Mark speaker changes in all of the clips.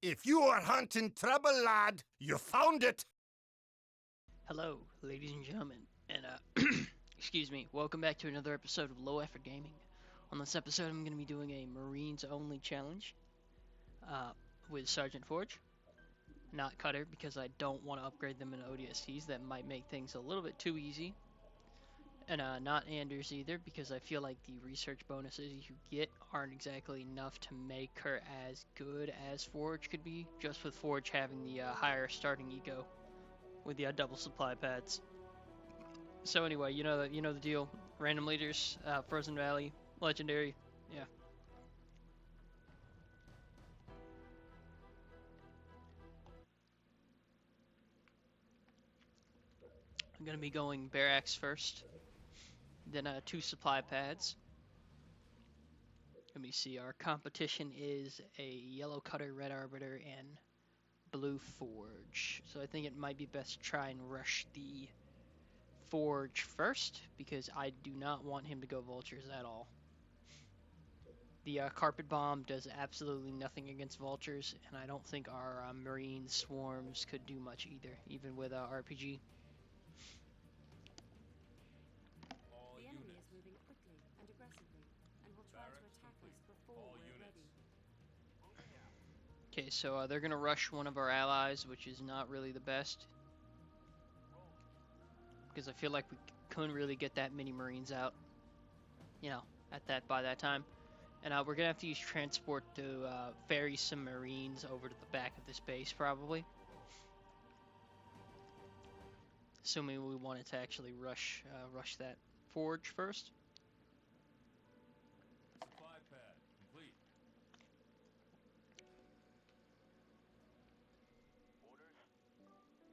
Speaker 1: If you are hunting trouble, lad, you found it.
Speaker 2: Hello, ladies and gentlemen, and excuse me, welcome back to another episode of Low Effort Gaming. On this episode, I'm going to be doing a Marines only challenge uh, with Sergeant Forge, not Cutter, because I don't want to upgrade them into ODSTs. That might make things a little bit too easy. And not Anders either, because I feel like the research bonuses you get aren't exactly enough to make her as good as Forge could be, just with Forge having the higher starting eco with the double supply pads. So anyway, you know the deal. Random leaders, Frozen Valley, legendary. Yeah. I'm gonna be going barracks first, then two supply pads. Let me see. Our competition is a yellow cutter, red arbiter, and blue forge. So I think it might be best to try and rush the forge first because I do not want him to go vultures at all. The carpet bomb does absolutely nothing against vultures, and I don't think our marine swarms could do much either, even with RPG.
Speaker 3: The enemy is moving quickly and aggressively, and will try to attack us before we're ready.
Speaker 2: Okay, so they're gonna rush one of our allies, which is not really the best, because I feel like we couldn't really get that many marines out, by that time. And we're gonna have to use transport to ferry some marines over to the back of this base, probably. Assuming we wanted to actually rush that forge first.
Speaker 4: Supply pad complete.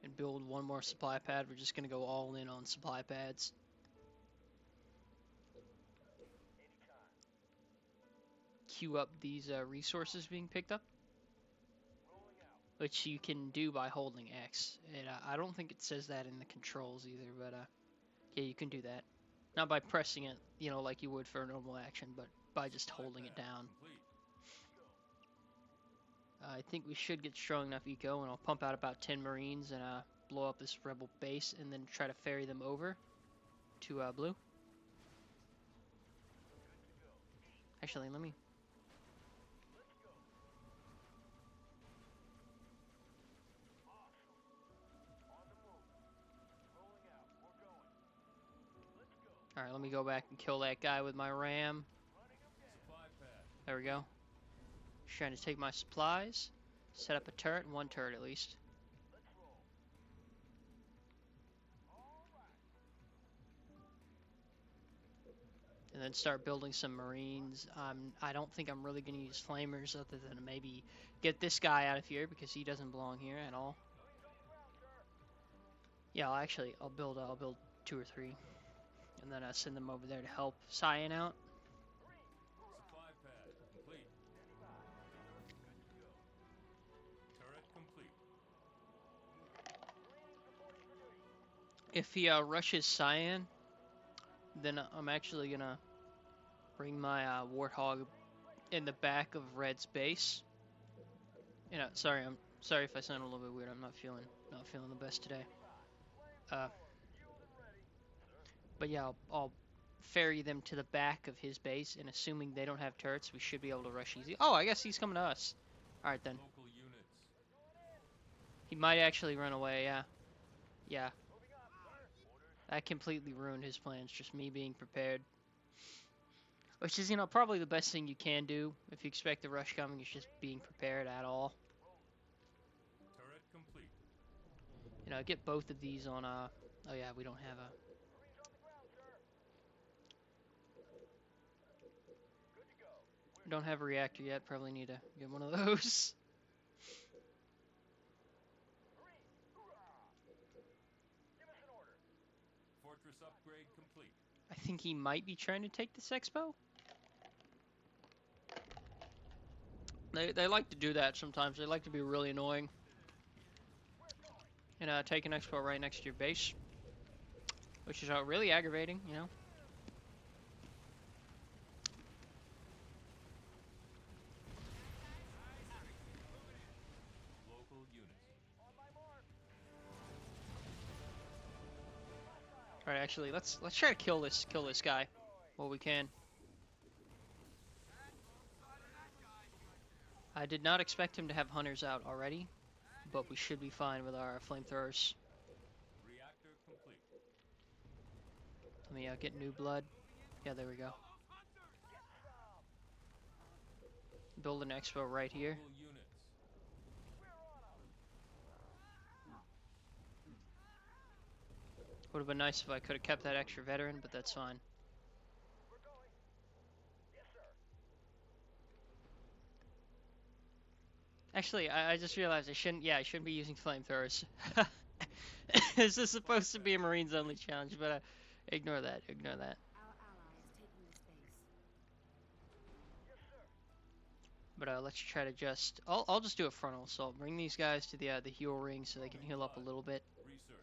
Speaker 2: And build one more supply pad. We're just gonna go all in on supply pads. Queue up these resources being picked up, which you can do by holding X. And I don't think it says that in the controls either, but yeah, you can do that. Not by pressing it, like you would for a normal action, but by just holding it down. I think we should get strong enough eco, and I'll pump out about 10 marines and blow up this rebel base, and then try to ferry them over to blue. Actually, let me... Alright, let me go back and kill that guy with my ram. There we go. Just trying to take my supplies, set up a turret, one turret at least. And then start building some marines. I don't think I'm really going to use flamers other than maybe get this guy out of here because he doesn't belong here at all. Yeah, I'll build 2 or 3, and then send them over there to help Cyan out.
Speaker 4: Supply pad complete. Turret complete.
Speaker 2: If he rushes Cyan, then I'm actually gonna bring my Warthog in the back of Red's base. I'm sorry if I sound a little bit weird. I'm not feeling the best today. But yeah, I'll ferry them to the back of his base, and assuming they don't have turrets, we should be able to rush easy. Oh, I guess he's coming to us. All right then.
Speaker 4: Local units.
Speaker 2: He might actually run away. Yeah. Yeah. That completely ruined his plans. Just me being prepared. Which is, probably the best thing you can do if you expect the rush coming, is just being prepared at all.
Speaker 4: Turret complete.
Speaker 2: Get both of these on oh yeah, we don't have a... Don't have a reactor yet. Probably need to get one of those.
Speaker 4: Fortress upgrade complete.
Speaker 2: I think he might be trying to take this expo. They like to do that sometimes. They like to be really annoying. And take an expo right next to your base. Which is really aggravating, All right, actually, let's try to kill this guy while we can. I did not expect him to have hunters out already, but we should be fine with our flamethrowers.
Speaker 4: Reactor complete.
Speaker 2: Let me get new blood. Yeah, there we go. Build an expo right here.
Speaker 4: Local units.
Speaker 2: Would have been nice if I could have kept that extra veteran, but that's fine. Actually, I just realized I shouldn't be using flamethrowers. This is supposed to be a Marines only challenge, but ignore that.
Speaker 3: Our ally is taking the space.
Speaker 2: But let's try to just. I'll just do a frontal assault. Bring these guys to the heal ring so they can heal up a little bit.
Speaker 4: Research.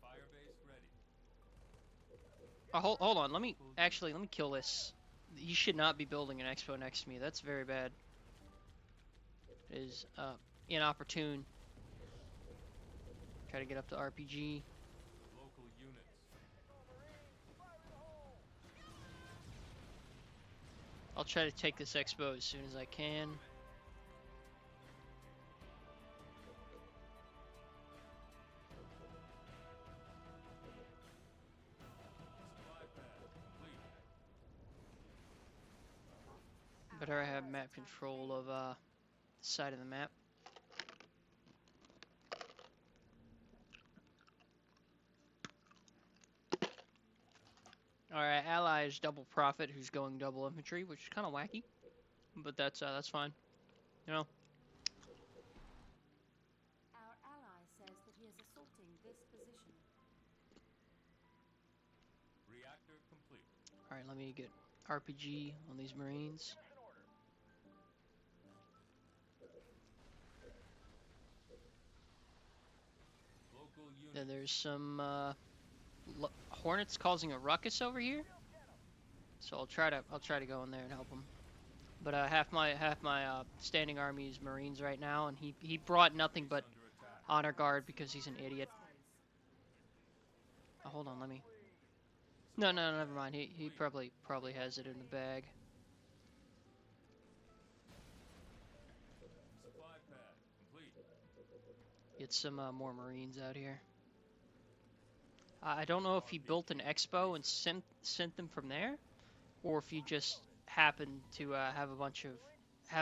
Speaker 4: Firebase ready.
Speaker 2: Oh, hold on. Let me kill this. You should not be building an expo next to me. That's very bad. It is inopportune. Try to get up to RPG.
Speaker 4: Local units.
Speaker 2: I'll try to take this expo as soon as I can.
Speaker 4: Supply pad complete.
Speaker 2: Better I have map control of the side of the map. Alright, ally is double prophet who's going double infantry, which is kind of wacky, but that's fine. You know.
Speaker 3: Our ally says that he is assaulting this position.
Speaker 4: Reactor complete.
Speaker 2: Alright, let me get RPG on these Marines.
Speaker 4: Local units.
Speaker 2: Then there's some Hornets causing a ruckus over here, so I'll try to go in there and help them. But half my standing army is Marines right now, and he brought nothing but
Speaker 4: Under attack.
Speaker 2: honor guard because he's an idiot. Oh, hold on, let me. No, never mind. He probably has it in the bag.
Speaker 4: Supply pad complete.
Speaker 2: Get some more Marines out here. I don't know if he built an expo and sent them from there, or if he just happened to have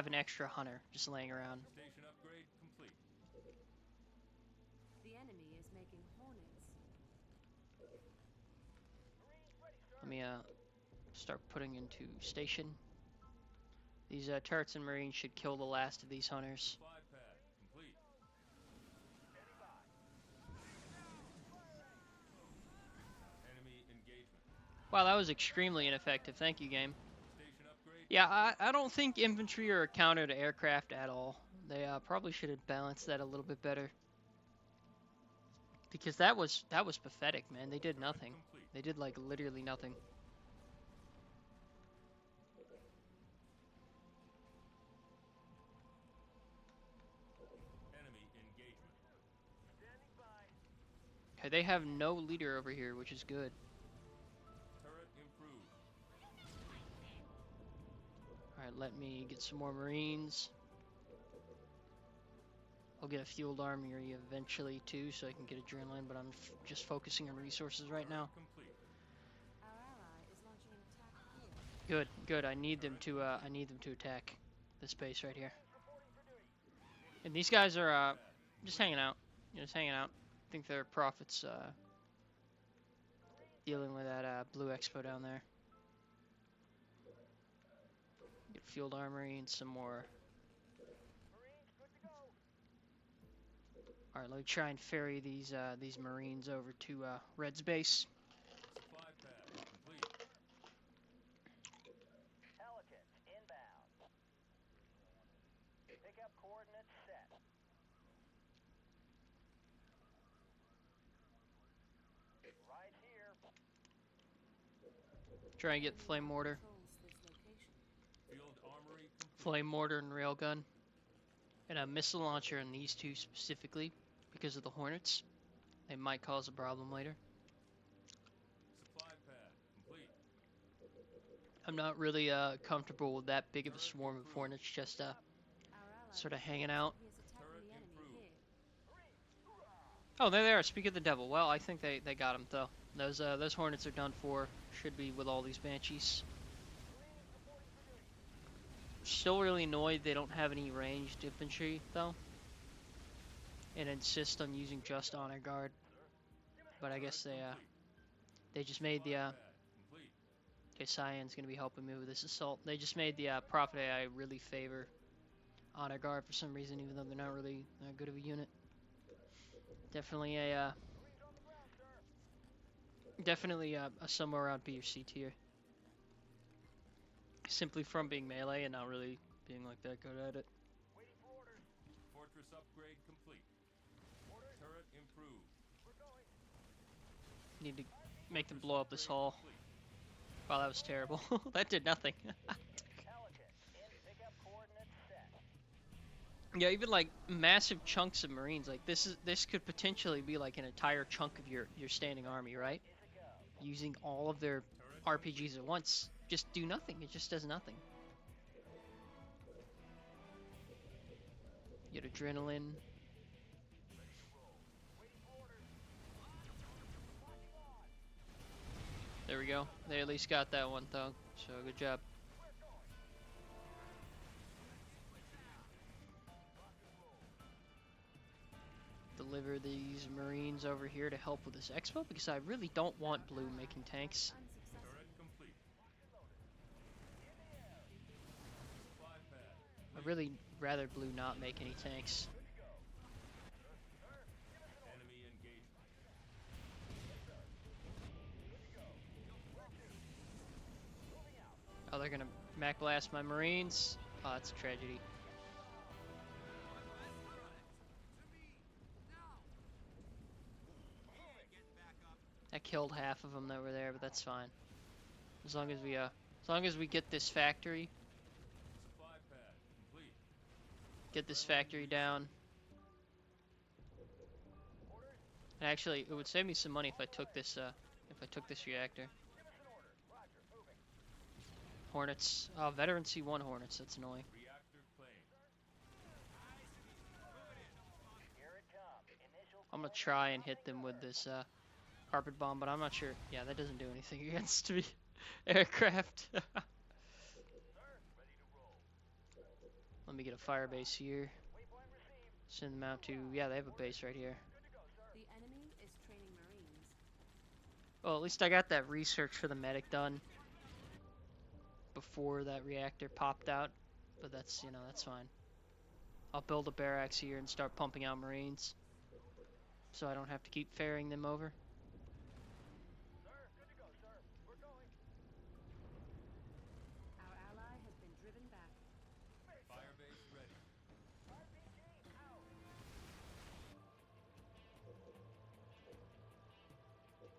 Speaker 2: an extra hunter just laying around.
Speaker 4: Station upgrade complete.
Speaker 3: The enemy is making hornets.
Speaker 2: Let me start putting into station. These turrets and Marines should kill the last of these hunters.
Speaker 4: Supply pad complete. Enemy engagement.
Speaker 2: Wow, that was extremely ineffective. Thank you, game.
Speaker 4: Station upgrade.
Speaker 2: Yeah, I don't think infantry are a counter to aircraft at all. They probably should have balanced that a little bit better. Because that was pathetic, man. They did nothing.
Speaker 4: Complete.
Speaker 2: They did like literally nothing.
Speaker 4: Enemy engagement.
Speaker 2: Okay, they have no leader over here, which is good.
Speaker 4: Turret improved.
Speaker 2: Alright, let me get some more Marines. I'll get a fueled army eventually too, so I can get adrenaline, but I'm just focusing on resources right now.
Speaker 4: Complete.
Speaker 3: Our ally is launching an attack here.
Speaker 2: Good. I need them to attack this base right here. And these guys are just hanging out. Just hanging out. I think they're prophets dealing with that blue expo down there. Get field armory and some more. All right, let me try and ferry these Marines over to Red's base.
Speaker 4: Supply pad complete.
Speaker 5: Pelicans inbound. Pick up coordinates set. Right here.
Speaker 2: Try and get flame mortar,
Speaker 3: Controls this location.
Speaker 4: Field armory complete.
Speaker 2: flame mortar and railgun, and a missile launcher on these two specifically because of the Hornets. They might cause a problem later. I'm not really comfortable with that big of a swarm of hornets just
Speaker 3: Our ally
Speaker 2: sort of hanging out.
Speaker 3: he is attacking the enemy here.
Speaker 2: Oh, there they are. Speak of the devil. Well, I think they got him though. Those hornets are done for. Should be with all these banshees. Still really annoyed they don't have any ranged infantry though, and insist on using just honor guard. But I guess they just made the okay, Cyan's gonna be helping me with this assault. They just made the prophet AI really favor honor guard for some reason, even though they're not really that good of a unit. Definitely a somewhere around B or C tier. Simply from being melee and not really being like that good at it.
Speaker 4: Fortress upgrade complete. Turret improved.
Speaker 2: Need to make them blow up this hall. Wow, that was terrible. That did nothing. Yeah, even like massive chunks of Marines, like this could potentially be like an entire chunk of your standing army, right? Using all of their RPGs at once. Just do nothing. It just does nothing. Get adrenaline. There we go. They at least got that one though, so good job. Deliver these Marines over here to help with this expo because I really don't want blue making tanks.
Speaker 4: Turret complete. Supply pad.
Speaker 2: I'd really rather blue not make any tanks.
Speaker 4: Enemy engagement.
Speaker 2: Oh, they're gonna Mac blast my Marines. Oh, that's a tragedy. I killed half of them that were there, but that's fine. As long as we get this factory,
Speaker 4: Supply pad complete.
Speaker 2: get this factory down. And actually, it would save me some money if I took this reactor. Hornets. Oh, veteran C1 Hornets. That's annoying.
Speaker 4: Reactor claimed.
Speaker 2: I'm gonna try and hit them with this carpet bomb, but I'm not sure. Yeah, that doesn't do anything against me. Aircraft. Let me get a fire base here. Send them out to. Yeah, they have a base right here.
Speaker 3: The enemy is training Marines.
Speaker 2: Well, at least I got that research for the medic done before that reactor popped out, but that's, that's fine. I'll build a barracks here and start pumping out Marines so I don't have to keep ferrying them over.
Speaker 3: Our ally has been driven back.
Speaker 4: Firebase ready.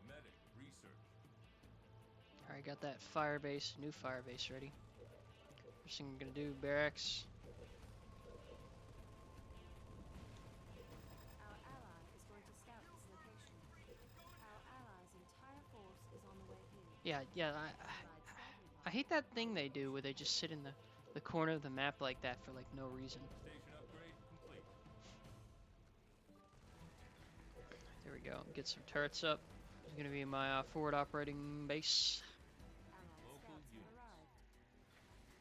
Speaker 4: Medic research.
Speaker 2: Alright, got that fire base, new fire base ready. First thing I'm gonna do, barracks.
Speaker 3: Our ally is going to scout this location. Our ally's entire force is on the way here.
Speaker 2: Yeah,
Speaker 3: Allied
Speaker 2: I hate that thing they do where they just sit in the corner of the map like that for like no reason.
Speaker 4: Station upgrade complete.
Speaker 2: There we go, get some turrets up. It's gonna be my forward operating base.
Speaker 3: Allied
Speaker 4: Local
Speaker 3: scouts have
Speaker 4: units.
Speaker 3: arrived.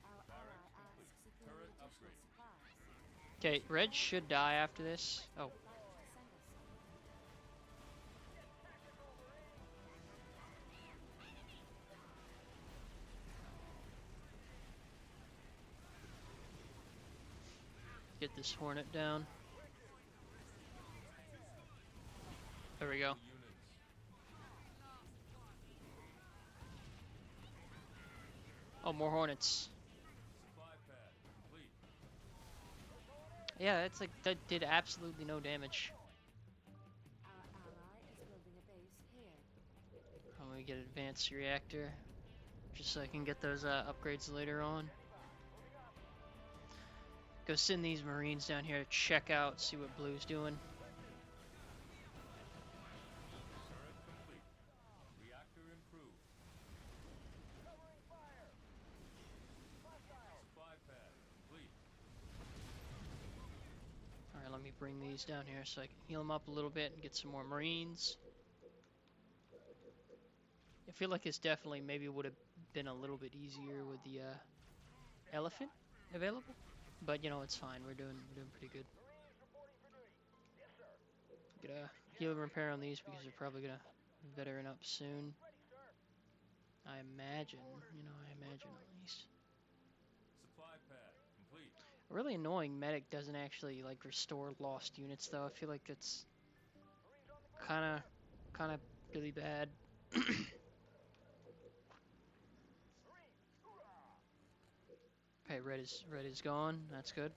Speaker 3: Our ally asks if you'll
Speaker 4: Turret
Speaker 3: need additional
Speaker 4: upgrade.
Speaker 3: supplies.
Speaker 2: Okay, Red should die after this. Oh,
Speaker 3: Like to send us some.
Speaker 2: get this Hornet down. There we go.
Speaker 4: Units.
Speaker 2: Oh, more Hornets.
Speaker 4: Supply pad complete.
Speaker 2: Yeah, that's like, that did absolutely no damage.
Speaker 3: Our ally is building a base here.
Speaker 2: I'm gonna get an advanced reactor, just so I can get those upgrades later on. Go send these Marines down here to check out, see what Blue's doing.
Speaker 4: Turret complete. Reactor improved.
Speaker 2: me bring these down here so I can heal them up a little bit and get some more Marines. I feel like this definitely maybe would have been a little bit easier with the elephant available, but you know it's fine. We're doing pretty good. Get a heal and repair on these because they're probably gonna veteran up soon. I imagine, I imagine at least.
Speaker 4: Supply pad complete.
Speaker 2: Really annoying medic doesn't actually like restore lost units though. I feel like it's kind of really bad. Okay, red is gone. That's good.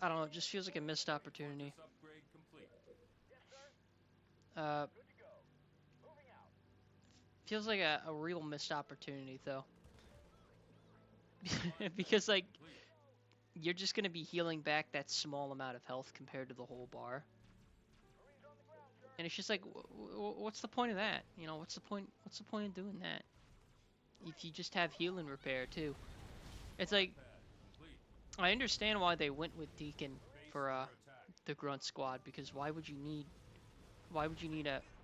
Speaker 2: I don't know. It just feels like a missed opportunity.
Speaker 4: This upgrade complete.
Speaker 2: Feels like a real missed opportunity though, because like you're just gonna be healing back that small amount of health compared to the whole bar, and it's just like, what's the point of that? What's the point? What's the point of doing that? If you just have heal and repair too, it's like I understand why they went with Deacon for the grunt squad, because why would you need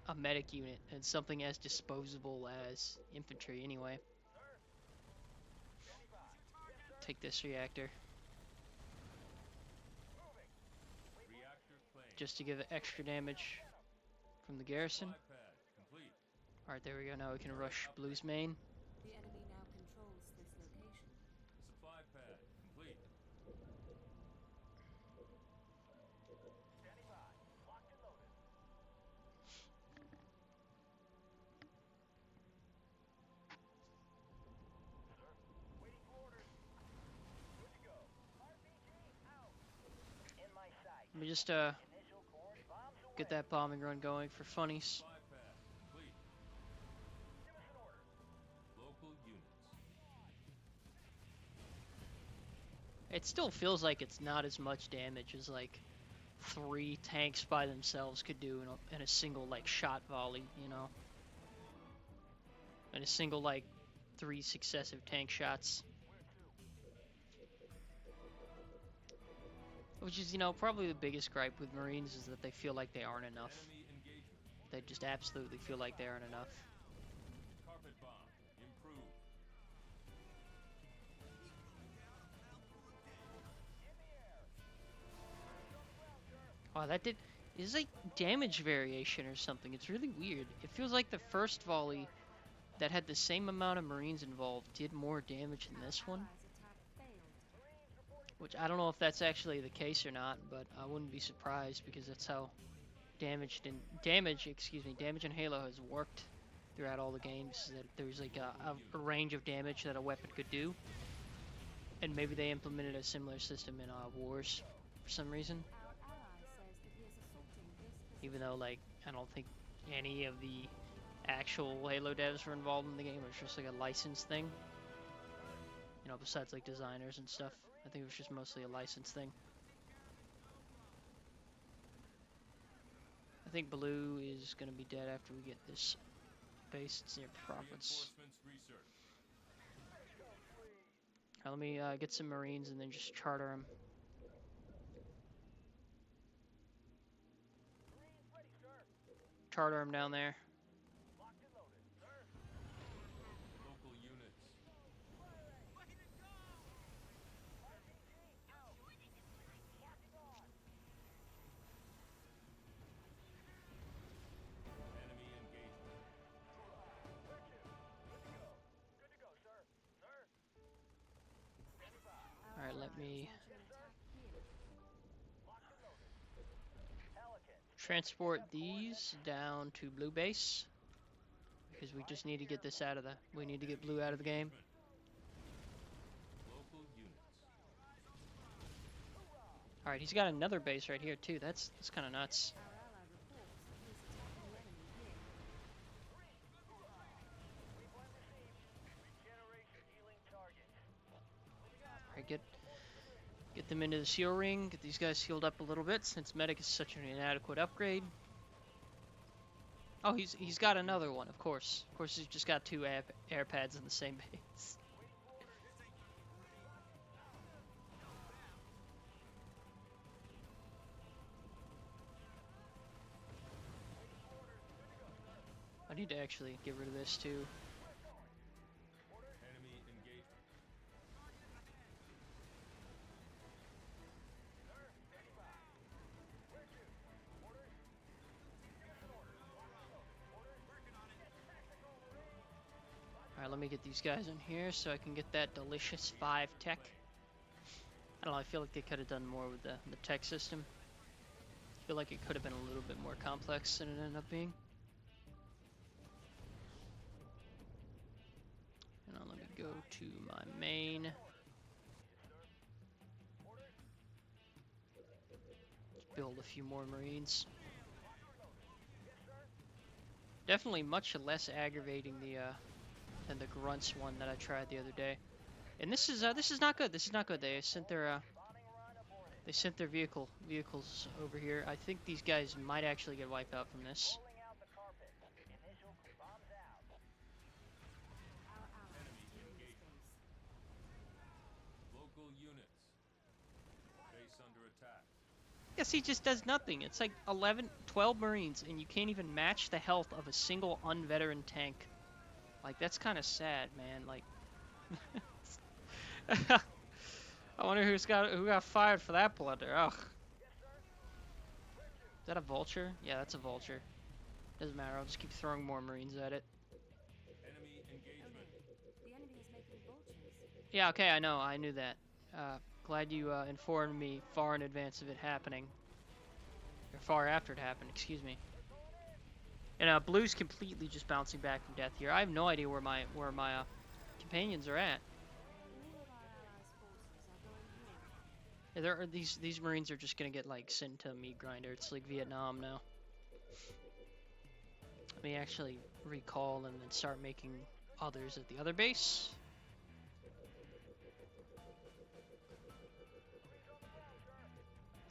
Speaker 2: a medic unit and something as disposable as infantry anyway? Take this reactor.
Speaker 4: Reactor claimed.
Speaker 2: Just to give it extra damage from the garrison.
Speaker 4: Supply pad complete.
Speaker 2: Alright, there we go. Now we can rush Blue's main.
Speaker 3: The enemy now controls this location.
Speaker 4: Supply pad complete.
Speaker 2: Let me just get that bombing run going for funnies.
Speaker 4: Supply pad complete. Local units.
Speaker 2: It still feels like it's not as much damage as like 3 tanks by themselves could do in a single like shot volley, in a single like 3 successive tank shots. Which is, probably the biggest gripe with Marines is that they feel like they aren't enough.
Speaker 4: Enemy engagement.
Speaker 2: They just absolutely feel like they aren't enough.
Speaker 4: Carpet bomb improved.
Speaker 2: Wow, that did... It's like damage variation or something. It's really weird. It feels like the first volley that had the same amount of Marines involved did more damage than this one. Which I don't know if that's actually the case or not, but I wouldn't be surprised because that's how damage in Halo has worked throughout all the games. That there's like a range of damage that a weapon could do, and maybe they implemented a similar system in Wars for some reason. Even though like I don't think any of the actual Halo devs were involved in the game. It was just like a license thing. Besides like designers and stuff. I think it was just mostly a license thing. I think Blue is going to be dead after we get this base. It's near Prophets.
Speaker 4: Reinforcements research.
Speaker 2: Let me get some Marines and then just charter them. Charter them down there.
Speaker 4: Local units. Enemy engagement.
Speaker 2: Alright, let me transport these down to Blue base. Because we just need to get this out of we need to get Blue out of the game.
Speaker 4: Local units.
Speaker 2: Alright, he's got another base right here too. That's kind of nuts. Alright, get them into the seal ring. Get these guys healed up a little bit since medic is such an inadequate upgrade. Oh, he's got another one, of course. Of course, he's just got 2 air pads in the same base. need to actually get rid of this too.
Speaker 4: Enemy engagement.
Speaker 2: Alright, let me get these guys in here so I can get that delicious 5 tech. I don't know, I feel like they could have done more with the tech system. I feel like it could have been a little bit more complex than it ended up being. And now let me go to my main. Let's build a few more Marines. Definitely much less aggravating than the grunts one that I tried the other day. And this is not good. This is not good. They sent their vehicles over here. I think these guys might actually get wiped out from this.
Speaker 5: Rolling out the carpet. Initial bombs out.
Speaker 3: Our allies
Speaker 4: Enemy
Speaker 3: taking the
Speaker 4: engagement.
Speaker 3: space.
Speaker 4: Local units. Base under attack.
Speaker 2: Yes, he just does nothing. It's like 11, 12 Marines, and you can't even match the health of a single unveteran tank. Like, that's kind of sad, man. Like, I wonder who got fired for that blunder. Ugh. Is that a vulture? Yeah, that's a vulture. Doesn't matter. I'll just keep throwing more Marines at it.
Speaker 4: Enemy engagement.
Speaker 3: The enemy is making vultures.
Speaker 2: Yeah, okay, I know. I knew that. Glad you informed me far in advance of it happening. Or far after it happened, excuse me. And Blue's completely just bouncing back from death here. I have no idea where my companions are at.
Speaker 3: All of our allies' forces are going here.
Speaker 2: Yeah, there are these Marines are just gonna get like sent to a meat grinder. It's like Vietnam now. Let me actually recall and then start making others at the other base.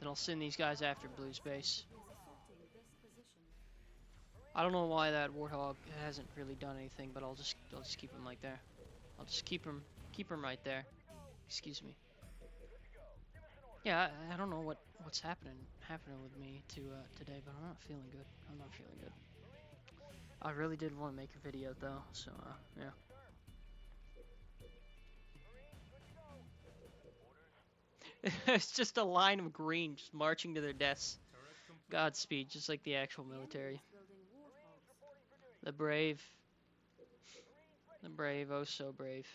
Speaker 2: Then I'll send these guys after Blue's base.
Speaker 3: Is assaulting this position.
Speaker 2: I don't know why that Warthog hasn't really done anything, but I'll just keep him like there. I'll just keep him right there. Excuse me. Yeah, I don't know what's happening with me today, but I'm not feeling good. I'm not feeling good. I really did want to make a video though, so yeah. It's just a line of green just marching to their deaths.
Speaker 4: Turret complete.
Speaker 2: Godspeed, just like the actual military.
Speaker 3: The enemy is building warthogs.
Speaker 2: The brave. The brave, oh so brave.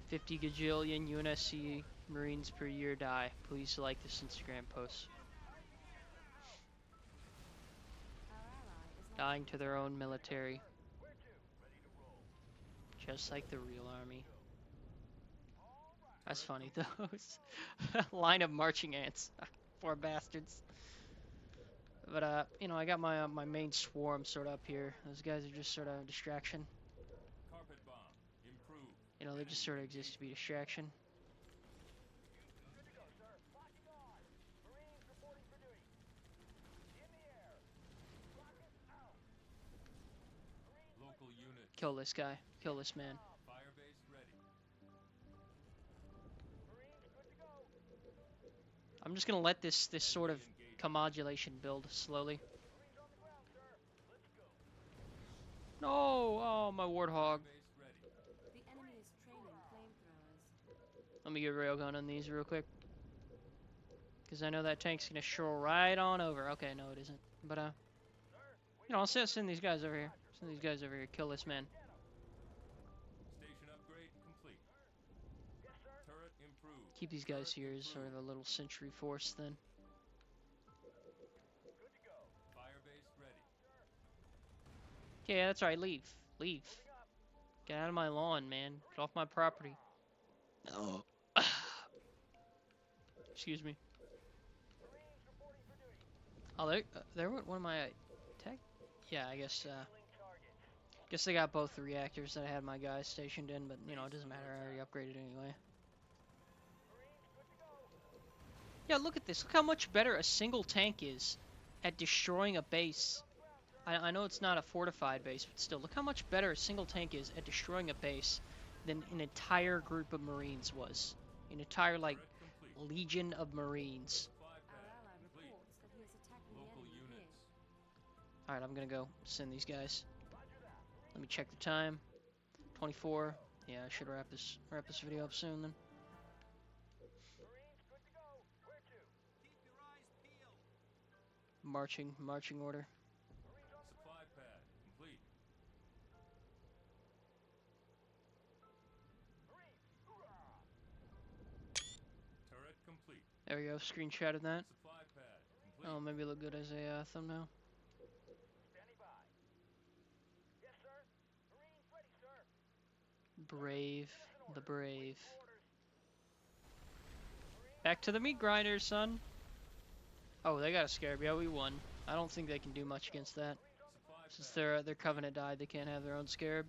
Speaker 2: 50 gajillion UNSC Marines per year die. Please like this Instagram post.
Speaker 3: Our ally is
Speaker 2: Dying to their own military. Just like the real army. That's funny, those line of marching ants. Poor bastards. But you know, I got my main swarm sort of up here. Those guys are just sort of a distraction.
Speaker 4: Carpet bomb. Improved.
Speaker 2: You know, they just sort of exist to be distraction.
Speaker 4: Local units.
Speaker 2: Kill this guy. Kill this man.
Speaker 4: Firebase ready.
Speaker 2: I'm just gonna let this sort of commodulation build slowly. No! Oh, my Warthog.
Speaker 4: Base ready.
Speaker 3: the enemy is training flamethrowers.
Speaker 2: Let me get railgun on these real quick. Because I know that tank's gonna stroll right on over. Okay, no it isn't. But you know, I'll send these guys over here. Send these guys over here. Kill this man.
Speaker 4: Station upgrade complete. Turret improved.
Speaker 2: Keep these guys here as sort of a little sentry force then.
Speaker 4: Firebase ready.
Speaker 2: Yeah, that's right. Leave. Leave. Get out of my lawn, man. Get off my property. Oh. Excuse me. Oh, there went one of my tech. Yeah, I guess they got both the reactors that I had my guys stationed in, but you know, it doesn't matter. I already upgraded anyway. Yeah, look at this. Look how much better a single tank is at destroying a base. I know it's not a fortified base, but still, look how much better a single tank is at destroying a base than an entire group of Marines was. An entire, like,
Speaker 4: Turret complete.
Speaker 2: legion of Marines.
Speaker 4: Supply
Speaker 3: Our
Speaker 4: pad
Speaker 3: ally
Speaker 4: complete.
Speaker 3: reports that
Speaker 2: Alright, I'm gonna go send these guys. Let me check the time. 24. Yeah, I should wrap this video up soon then. Marching order.
Speaker 4: Supply pad complete. Turret complete.
Speaker 2: There we go. Screenshot of that.
Speaker 4: Supply pad complete.
Speaker 2: Oh, maybe look good as a thumbnail.
Speaker 5: Standing by. Yes, sir. Marines ready, sir.
Speaker 2: Brave, the brave. Back to the meat grinders, son. Oh, they got a scarab. Yeah, we won. I don't think they can do much against that.
Speaker 4: Supply
Speaker 2: Since
Speaker 4: pad.
Speaker 2: their covenant died, they can't have their own scarab.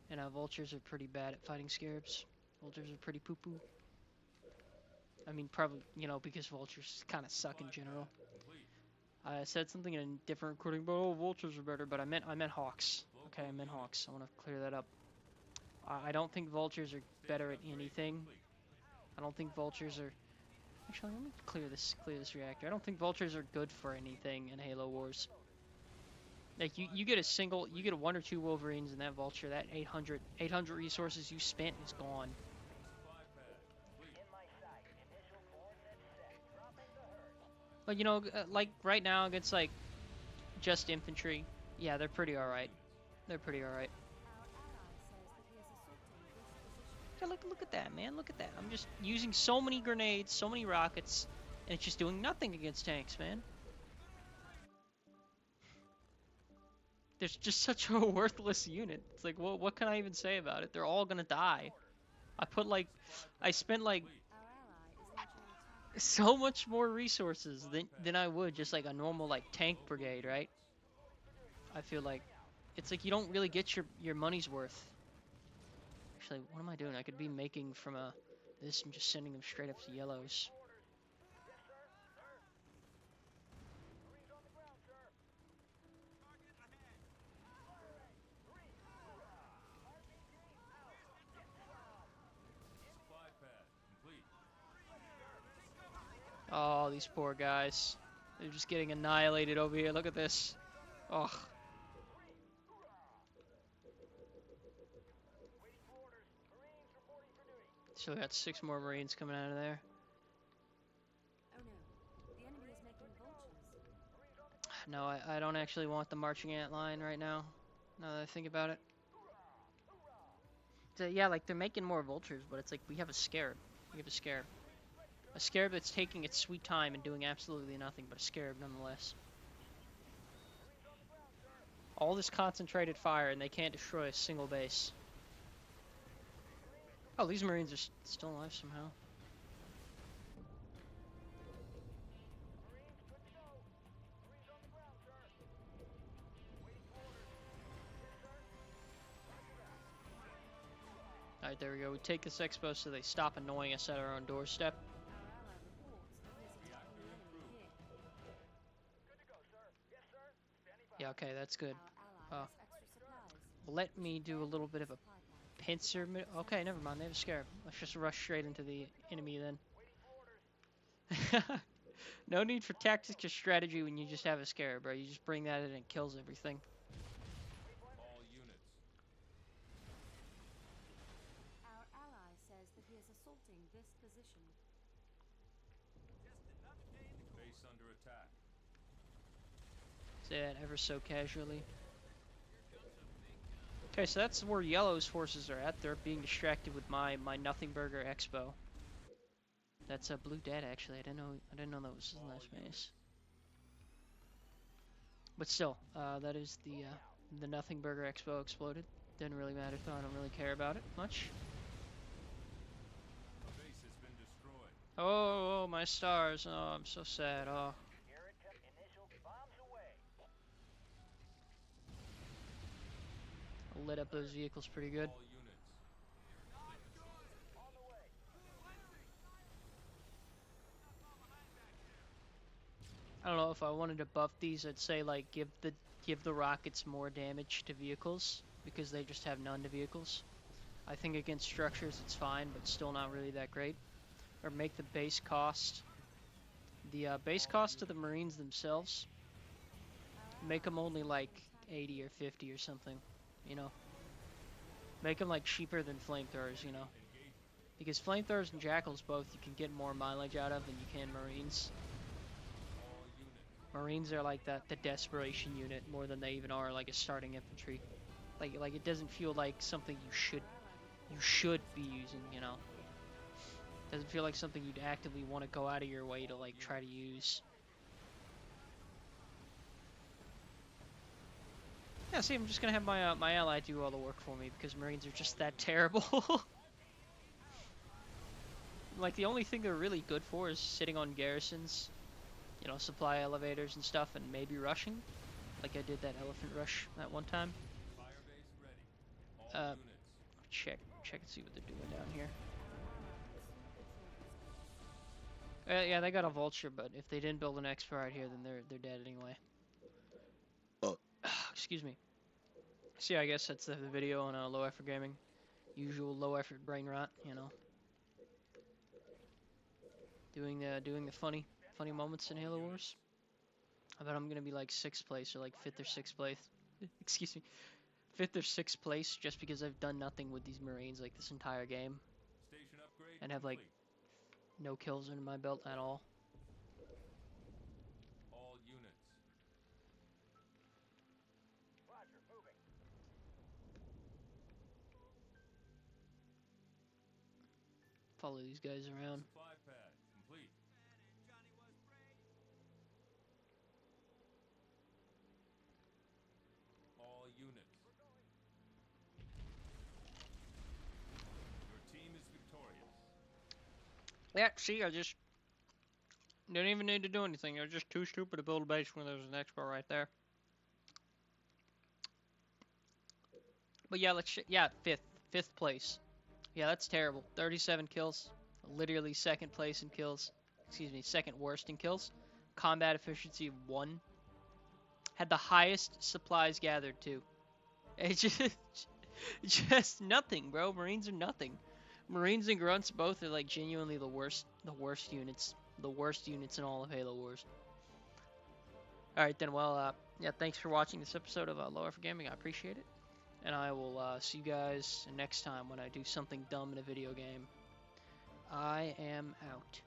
Speaker 2: And vultures are pretty bad at fighting scarabs. Vultures are pretty poo-poo. I mean, probably, you know, because vultures kind of suck in general.
Speaker 4: Complete.
Speaker 2: I said something in a different recording, but oh, vultures are better. But I meant hawks. Okay, I meant hawks. I want to clear that up. I don't think vultures are better at anything. I don't think vultures are. Actually, let me clear this reactor. I don't think vultures are good for anything in Halo Wars. Like you get a one or two Wolverines in that vulture. That 800 resources you spent is gone.
Speaker 4: Supply pad complete.
Speaker 5: In my sight. Initial coordinates set. Dropping the herd.
Speaker 2: But you know, like right now against like just infantry, yeah, they're pretty alright. They're pretty alright.
Speaker 3: Our ally says that he is assaulting this position.
Speaker 2: Yeah, look at that, man. Look at that. I'm just using so many grenades, so many rockets, and it's just doing nothing against tanks, man. There's just such a worthless unit. It's like, well, what can I even say about it? They're all gonna die. I spent like
Speaker 3: Our ally is launching an attack.
Speaker 2: so much more resources than I would just like a normal like tank brigade, right? I feel like it's like you don't really get your money's worth. Actually, what am I doing? I could be making from this and just sending them straight up to yellows.
Speaker 4: Supply pad complete.
Speaker 2: Oh, these poor guys. They're just getting annihilated over here. Look at this. Oh. So we got 6 more Marines coming out of there.
Speaker 3: Oh no, the enemy is making vultures.
Speaker 2: No, I don't actually want the marching ant line right now. Now that I think about it. So, yeah, like they're making more vultures, but it's like we have a scarab. We have a scarab. A scarab that's taking its sweet time and doing absolutely nothing, but a scarab nonetheless. All this concentrated fire and they can't destroy a single base. Oh, these Marines are still alive somehow. Alright, there we go. We take this expo so they stop annoying us at our own doorstep.
Speaker 3: Our ally reports that he is attacking the enemy here.
Speaker 5: Good to go, sir. Yes, sir. Standing by.
Speaker 2: Yeah, okay, that's good.
Speaker 3: Our ally
Speaker 2: Oh.
Speaker 3: has extra supplies.
Speaker 2: Let me do a little bit of a
Speaker 3: Supply point.
Speaker 2: pincer. Okay, never mind. They have a scarab. Let's just rush straight into the enemy then. No need for tactics or strategy when you just have a scarab, bro. You just bring that in and it kills everything.
Speaker 4: All units.
Speaker 3: Our ally says that he is assaulting this position.
Speaker 4: Base under attack.
Speaker 2: Say that ever so casually. Okay, so that's where Yellow's forces are at. They're being distracted with my Nothing Burger Expo. That's a Blue Dad actually. I didn't know that was his last base. But still, that is the Nothing Burger Expo exploded. Didn't really matter though. I don't really care about it much.
Speaker 4: A base has been destroyed.
Speaker 2: Oh, my stars. Oh, I'm so sad. Oh.
Speaker 5: Here it comes. Initial bombs away.
Speaker 2: Lit up those vehicles pretty good.
Speaker 4: All units.
Speaker 5: On the way.
Speaker 2: I don't know if I wanted to buff these. I'd say like give the rockets more damage to vehicles because they just have none to vehicles. I think against structures it's fine, but still not really that great. Or make the base cost to the Marines themselves make them only like 80 or 50 or something, you know. Make them like cheaper than flamethrowers, you know. Because flamethrowers and jackals both you can get more mileage out of than you can marines. Marines are like the desperation unit more than they even are like a starting infantry. Like it doesn't feel like something you should be using, you know. Doesn't feel like something you'd actively want to go out of your way to like try to use. Yeah, see, I'm just gonna have my my ally do all the work for me because Marines are just that terrible. Like the only thing they're really good for is sitting on garrisons, you know, supply elevators and stuff, and maybe rushing. Like I did that elephant rush that one time. Check and see what they're doing down here. Yeah, they got a vulture, but if they didn't build an expo right here, then they're dead anyway. Excuse me. So yeah, I guess that's the video on low effort gaming. Usual low effort brain rot, you know. Doing the funny moments in Halo Wars. I bet I'm gonna be like 6th place or like 5th or 6th place. Excuse me, 5th or 6th place just because I've done nothing with these Marines like this entire game and have like no kills under my belt at all.
Speaker 4: All units.
Speaker 5: Roger, moving.
Speaker 2: Follow these guys around.
Speaker 4: Supply pad complete. All units. Your team is victorious.
Speaker 2: Yeah, see, I just didn't even need to do anything. I was just too stupid to build a base when there was an expo right there. But yeah, yeah, 5th place. Yeah, that's terrible. 37 kills. Literally 2nd place in kills. Excuse me, 2nd worst in kills. Combat efficiency 1. Had the highest supplies gathered too. It's just nothing, bro. Marines are nothing. Marines and grunts both are like genuinely the worst units. The worst units in all of Halo Wars. Alright then, well, yeah, thanks for watching this episode of Low Effort Gaming. I appreciate it. And I will see you guys next time when I do something dumb in a video game. I am out.